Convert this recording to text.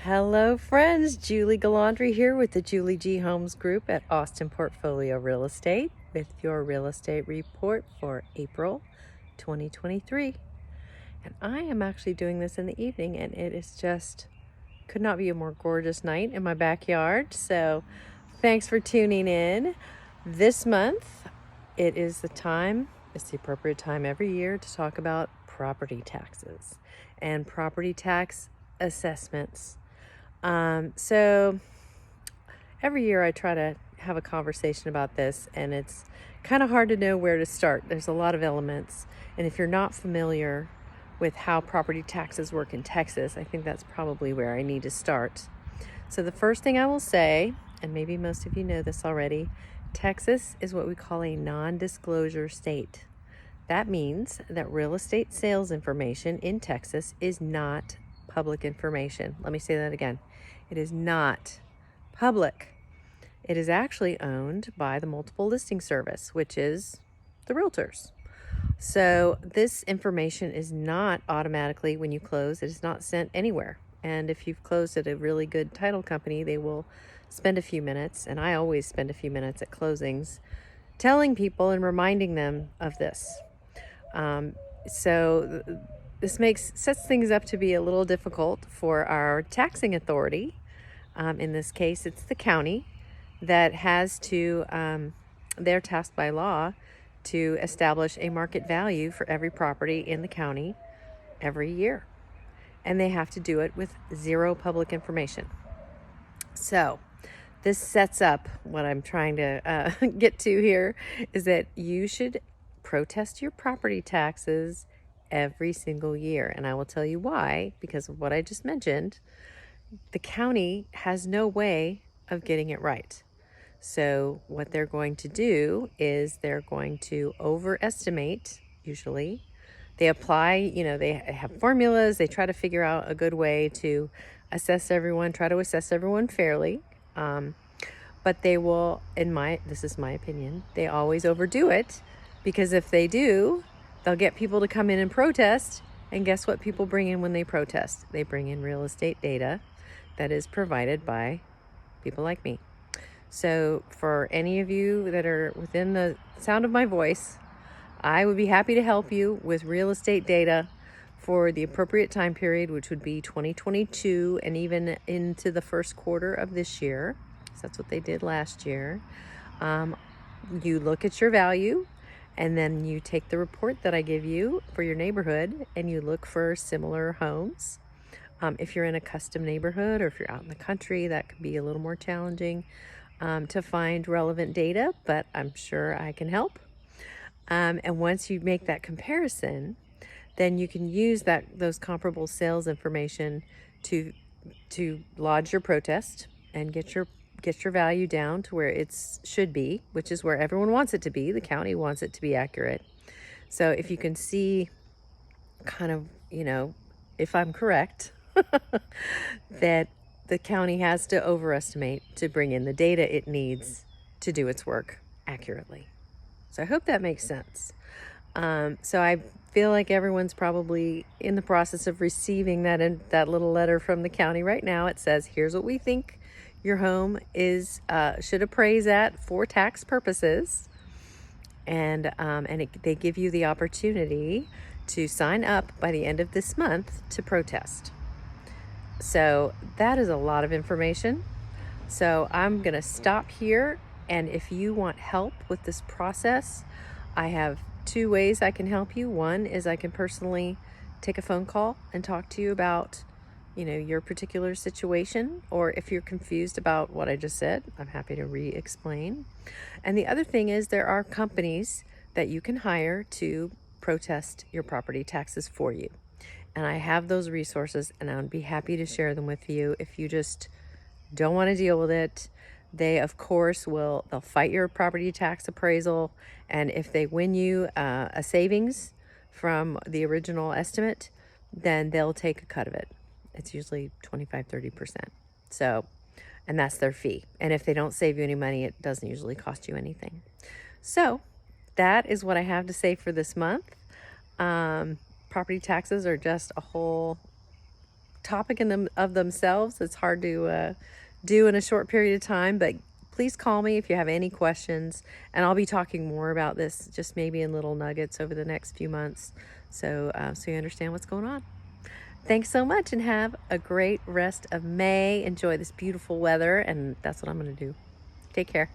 Hello friends, Julie Gualandri here with the Julie G Homes Group at Austin Portfolio Real Estate with your real estate report for April 2023. And I am actually doing this in the evening, and it is just could not be a more gorgeous night in my backyard. So thanks for tuning in. This month it's the appropriate time every year to talk about property taxes and property tax assessments. So every year I try to have a conversation about this, and it's kind of hard to know where to start. There's a lot of elements, and if you're not familiar with how property taxes work in Texas, I think that's probably where I need to start. So the first thing I will say, and maybe most of you know this already, Texas is what we call a non-disclosure state. That means that real estate sales information in Texas is not public information. Let me say that again. It is not public. It is actually owned by the multiple listing service, which is the realtors. So this information is not automatically, when you close, it is not sent anywhere. And if you've closed at a really good title company, they will spend a few minutes, and I always spend a few minutes at closings, telling people and reminding them of this. So this sets things up to be a little difficult for our taxing authority. In this case, it's the county that has to, they're tasked by law to establish a market value for every property in the county every year. And they have to do it with zero public information. So this sets up what I'm trying to get to here is that you should protest your property taxes every single year. And I will tell you why, because of what I just mentioned. The county has no way of getting it right. So what they're going to do is they're going to overestimate, usually. They apply, they have formulas, they try to figure out a good way to try to assess everyone fairly. But they will, this is my opinion, they always overdo it, because if they do, they'll get people to come in and protest. And guess what people bring in when they protest? They bring in real estate data that is provided by people like me. So for any of you that are within the sound of my voice, I would be happy to help you with real estate data for the appropriate time period, which would be 2022 and even into the first quarter of this year. So that's what they did last year. You look at your value, and then you take the report that I give you for your neighborhood and you look for similar homes. If you're in a custom neighborhood or if you're out in the country, that could be a little more challenging to find relevant data, but I'm sure I can help. And once you make that comparison, then you can use those comparable sales information to lodge your protest and get your value down to where it should be, which is where everyone wants it to be. The county wants it to be accurate. So if you can see kind of, if I'm correct, that the county has to overestimate to bring in the data it needs to do its work accurately. So I hope that makes sense. So I feel like everyone's probably in the process of receiving that little letter from the county right now. It says, here's what we think your home should appraise at for tax purposes. And they give you the opportunity to sign up by the end of this month to protest. So that is a lot of information. So I'm going to stop here. And if you want help with this process, I have two ways I can help you. One is I can personally take a phone call and talk to you about, your particular situation. Or if you're confused about what I just said, I'm happy to re-explain. And the other thing is there are companies that you can hire to protest your property taxes for you. And I have those resources, and I would be happy to share them with you if you just don't want to deal with it. They, of course, they'll fight your property tax appraisal. And if they win you a savings from the original estimate, then they'll take a cut of it. It's usually 25-30%. So, and that's their fee. And if they don't save you any money, it doesn't usually cost you anything. So that is what I have to say for this month. Property taxes are just a whole topic in them of themselves. It's hard to do in a short period of time, but please call me if you have any questions, and I'll be talking more about this just maybe in little nuggets over the next few months, so you understand what's going on. Thanks so much, and have a great rest of May. Enjoy this beautiful weather, and that's what I'm going to do. Take care.